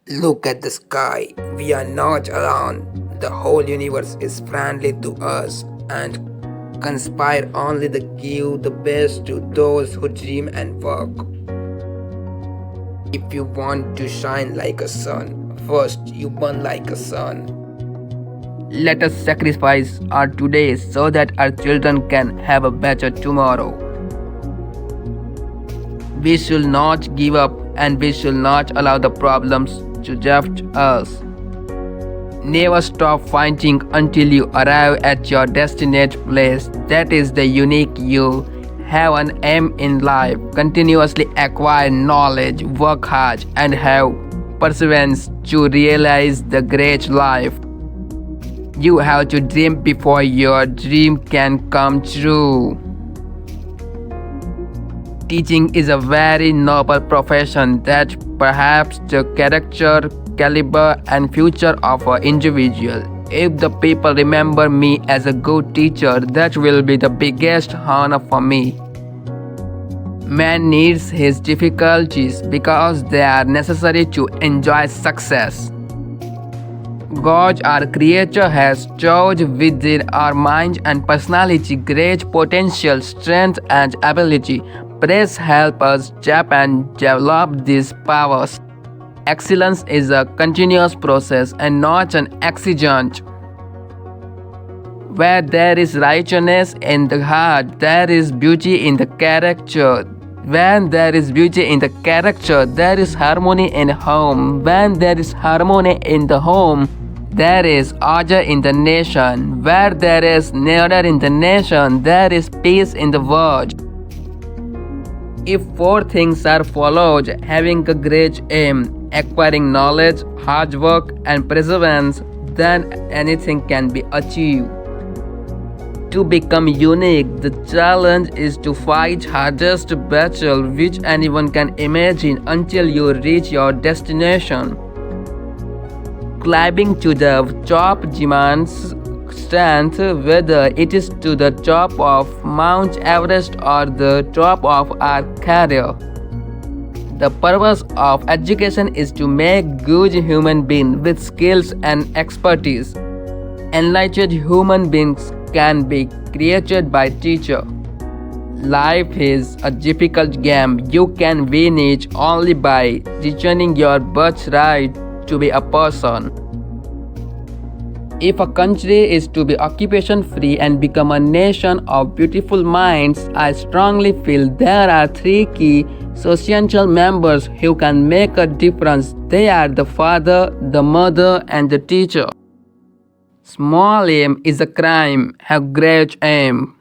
Look at the sky. We are not alone. The whole universe is friendly to us and conspire only to give the best to those who dream and work. If you want to shine like a sun, first you burn like a sun. Let us sacrifice our today so that our children can have a better tomorrow. We should not give up and we should not allow the problems to defeat us. Never stop fighting until you arrive at your destined place. That is the unique you. Have an aim in life. Continuously acquire knowledge, work hard, and have perseverance to realize the great life. You have to dream before your dream can come true. Teaching is a very noble profession that perhaps the character, caliber, and future of an individual. If the people remember me as a good teacher, that will be the biggest honor for me. Man needs his difficulties because they are necessary to enjoy success. God, our Creator, has stored within our mind and personality great potential, strength, and ability. Praise help us tap and develop these powers. Excellence is a continuous process and not an accident. Where there is righteousness in the heart, there is beauty in the character. When there is beauty in the character, there is harmony in home. When there is harmony in the home, there is order in the nation. Where there is order in the nation, there is peace in the world. If four things are followed, having a great aim, acquiring knowledge, hard work, and perseverance, then anything can be achieved. To become unique, the challenge is to fight hardest battle which anyone can imagine until you reach your destination. Climbing to the top demands strength, whether it is to the top of Mount Everest or the top of our career. The purpose of education is to make good human beings with skills and expertise. Enlightened human beings can be created by teacher. Life is a difficult game. You can win it only by returning your birthright to be a person. If a country is to be occupation free and become a nation of beautiful minds, I strongly feel there are three key social members who can make a difference. They are the father, the mother, and the teacher. Small aim is a crime, have great aim.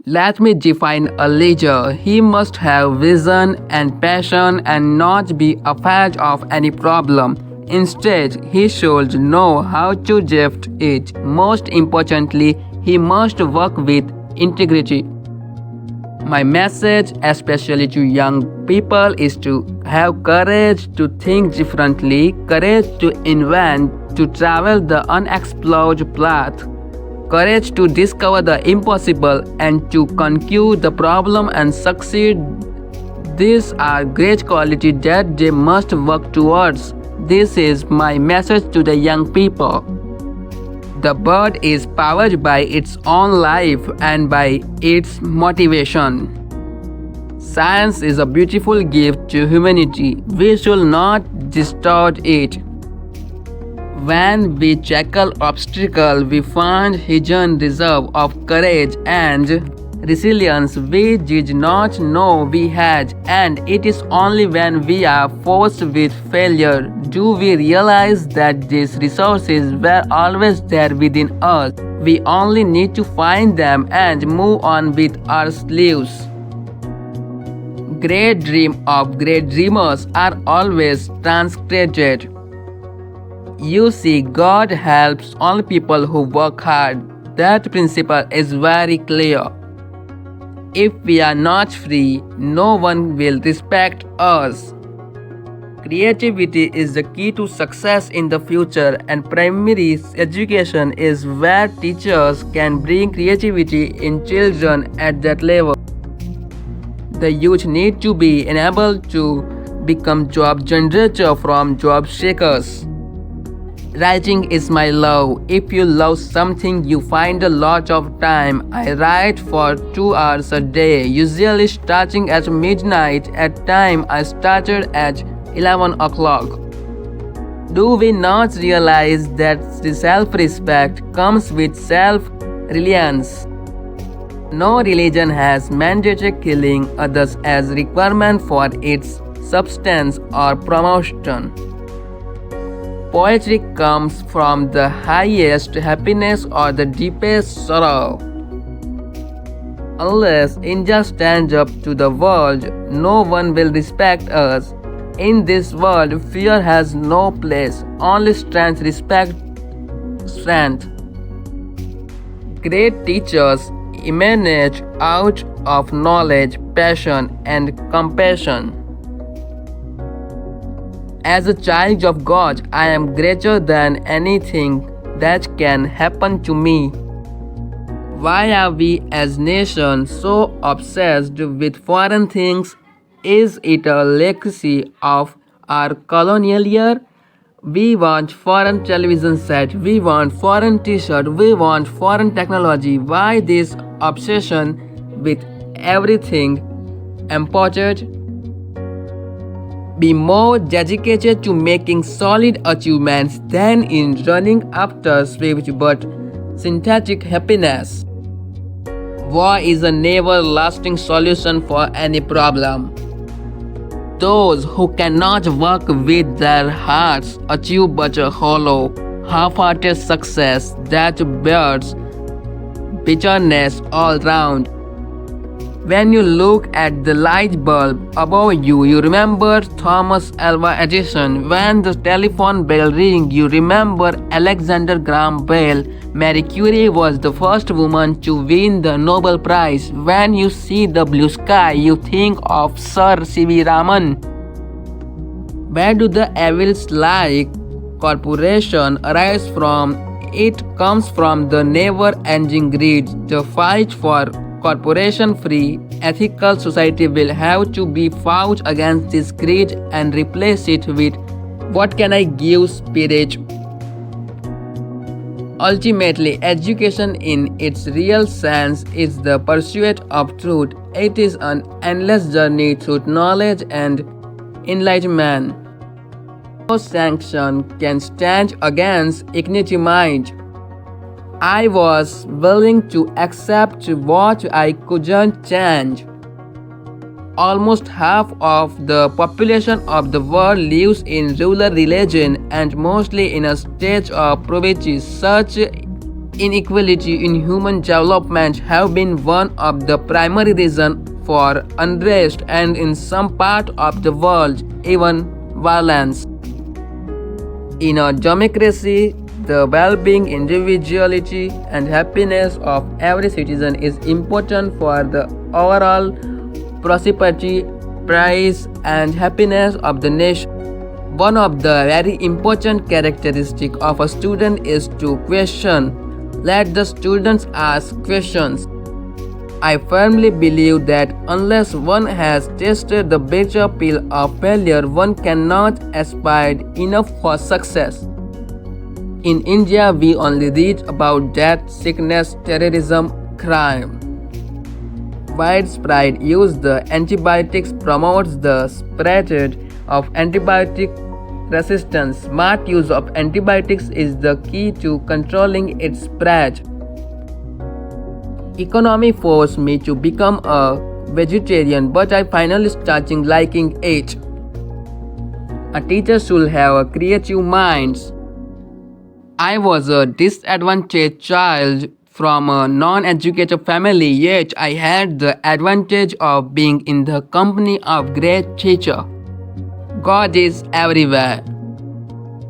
Let me define a leader. He must have vision and passion and not be afraid of any problem. Instead, he should know how to drift it. Most importantly, he must work with integrity. My message, especially to young people, is to have courage to think differently, courage to invent, to travel the unexplored path, courage to discover the impossible, and to conquer the problem and succeed. These are great qualities that they must work towards. This is my message to the young people. The bird is powered by its own life and by its motivation. Science is a beautiful gift to humanity. We should not distort it. When we tackle obstacles, we find hidden reserve of courage and resilience we did not know we had, and it is only when we are faced with failure do we realize that these resources were always there within us. We only need to find them and move on with our lives. Great dreamers are always transcended. You see, God helps all people who work hard. That principle is very clear. If we are not free, no one will respect us. Creativity is the key to success in the future, and primary education is where teachers can bring creativity in children at that level. The youth need to be enabled to become job generator from job shakers. Writing is my love. If you love something, you find a lot of time. I write for 2 hours a day, usually starting at midnight. At time I started at 11 o'clock. Do we not realize that the self-respect comes with self-reliance? No religion has mandated killing others as requirement for its substance or promotion. Poetry comes from the highest happiness or the deepest sorrow. Unless India stands up to the world, no one will respect us. In this world, fear has no place. Only strength respect strength. Great teachers emanate out of knowledge, passion, and compassion. As a child of God, I am greater than anything that can happen to me. Why are we as nation so obsessed with foreign things? Is it a legacy of our colonial year? We want foreign television set, we want foreign t-shirt, we want foreign technology. Why this obsession with everything imported? Be more dedicated to making solid achievements than in running after swift but synthetic happiness. War is a never-lasting solution for any problem. Those who cannot work with their hearts achieve but a hollow, half-hearted success that bears bitterness all round. When you look at the light bulb above you, you remember Thomas Alva Edison. When the telephone bell rings, you remember Alexander Graham Bell. Marie Curie was the first woman to win the Nobel Prize. When you see the blue sky, you think of Sir C.V. Raman. Where do the evils like corporation arise from? It comes from the never-ending greed. The fight for corporation-free, ethical society will have to be fought against this greed and replace it with what can I give spirit. Ultimately, education in its real sense is the pursuit of truth. It is an endless journey through knowledge and enlightenment. No sanction can stand against ignited mind. I was willing to accept what I couldn't change. Almost half of the population of the world lives in rural regions and mostly in a state of poverty. Such inequality in human development have been one of the primary reasons for unrest and in some part of the world, even violence. In a democracy, the well-being, individuality, and happiness of every citizen is important for the overall prosperity, pride, and happiness of the nation. One of the very important characteristics of a student is to question. Let the students ask questions. I firmly believe that unless one has tasted the bitter pill of failure, one cannot aspire enough for success. In India, we only read about death, sickness, terrorism, crime. Widespread use of antibiotics promotes the spread of antibiotic resistance. Smart use of antibiotics is the key to controlling its spread. Economy forced me to become a vegetarian, but I finally started liking it. A teacher should have a creative mind. I was a disadvantaged child from a non-educated family, yet I had the advantage of being in the company of great teacher. God is everywhere.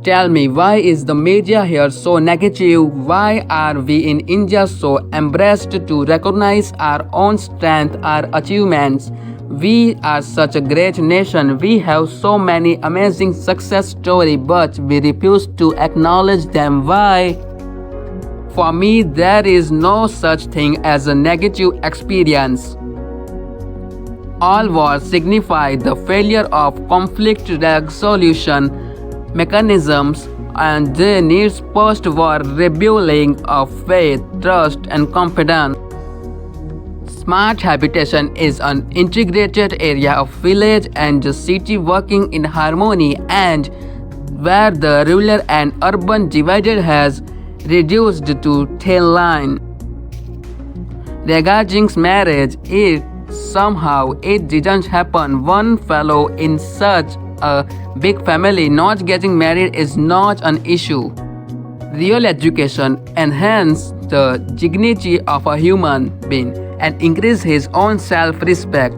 Tell me, why is the media here so negative? Why are we in India so embarrassed to recognize our own strength, our achievements? We are such a great nation. We have so many amazing success stories, but we refuse to acknowledge them. Why? For me, there is no such thing as a negative experience. All wars signify the failure of conflict resolution mechanisms, and they need post-war rebuilding of faith, trust, and confidence. Smart habitation is an integrated area of village and the city working in harmony, and where the rural and urban divide has reduced to thin line. Regarding marriage, it didn't happen. One fellow in such a big family not getting married is not an issue. Real education enhances the dignity of a human being and increase his own self-respect.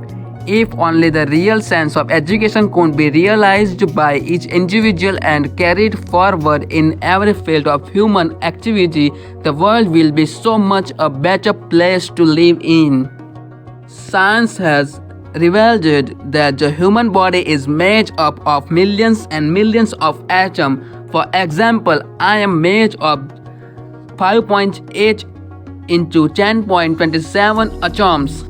If only the real sense of education could be realized by each individual and carried forward in every field of human activity, the world will be so much a better place to live in. Science has revealed that the human body is made up of millions and millions of atoms. For example, I am made of 5.8 into 10.27 atoms.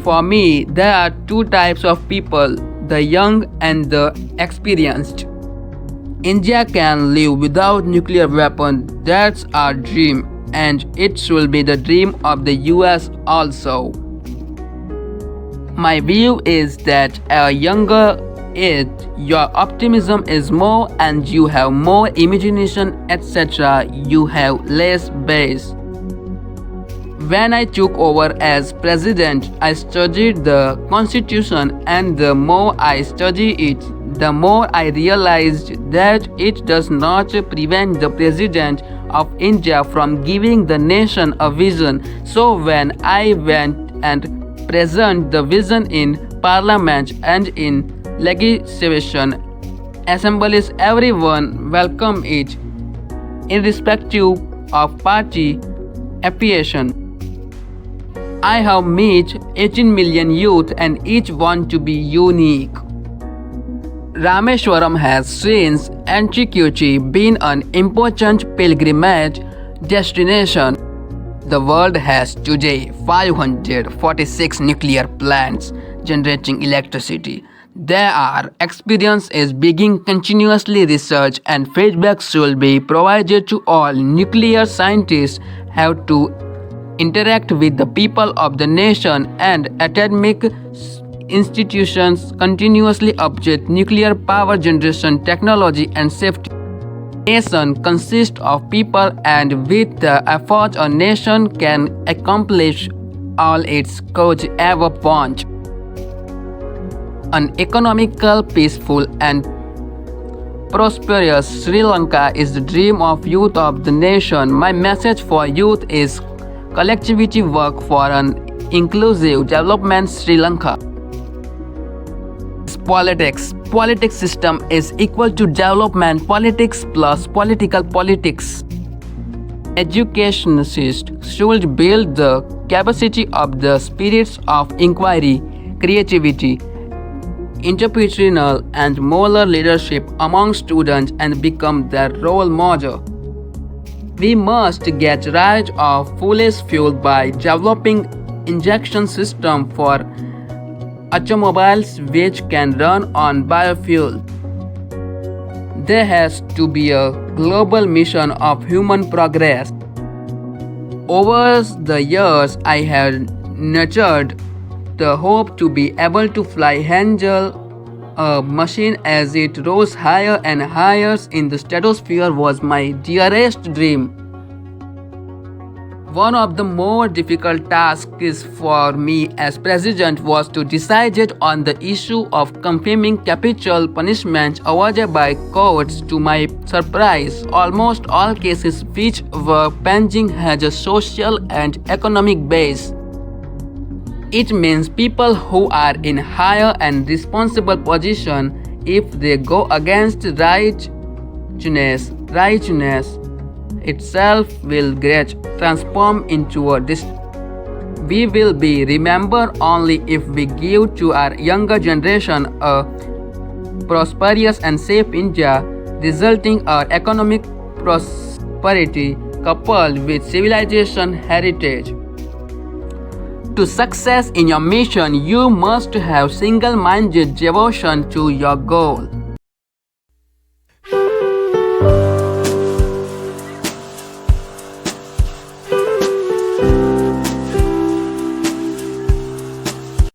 For me, there are two types of people, the young and the experienced. India can live without nuclear weapon. That's our dream, and it should be the dream of the US also. My view is that at a younger age, your optimism is more and you have more imagination, etc. You have less base. When I took over as president, I studied the constitution, and the more I study it, the more I realized that it does not prevent the president of India from giving the nation a vision. So when I went and present the vision in parliament and in legislation assemblies, everyone welcomed it, irrespective of party affiliation. I have met 18 million youth and each want to be unique. Rameswaram has since antiquity been an important pilgrimage destination. The world has today 546 nuclear plants generating electricity. There are experience is being continuously research and feedback should be provided to all. Nuclear scientists have to interact with the people of the nation, and academic institutions continuously update nuclear power generation technology and safety. Nation consists of people, and with the effort a nation can accomplish all its goals ever want. An economical, peaceful and prosperous Sri Lanka is the dream of youth of the nation. My message for youth is collectivity work for an inclusive development Sri Lanka. Politics system is equal to development politics plus political politics. Educationists should build the capacity of the spirits of inquiry, creativity, entrepreneurial and moral leadership among students and become their role model. We must get rid of foolish fuel by developing injection system for automobiles which can run on biofuel. There has to be a global mission of human progress. Over the years, I have nurtured the hope to be able to fly Angel, a machine as it rose higher and higher in the stratosphere was my dearest dream. One of the more difficult tasks for me as president was to decide on the issue of confirming capital punishment awarded by courts. To my surprise, almost all cases which were pending had a social and economic base. It means people who are in higher and responsible position, if they go against righteousness itself will get transformed into a we will be remembered only if we give to our younger generation a prosperous and safe India, resulting our economic prosperity coupled with civilization heritage. to success in your mission, you must have single-minded devotion to your goal.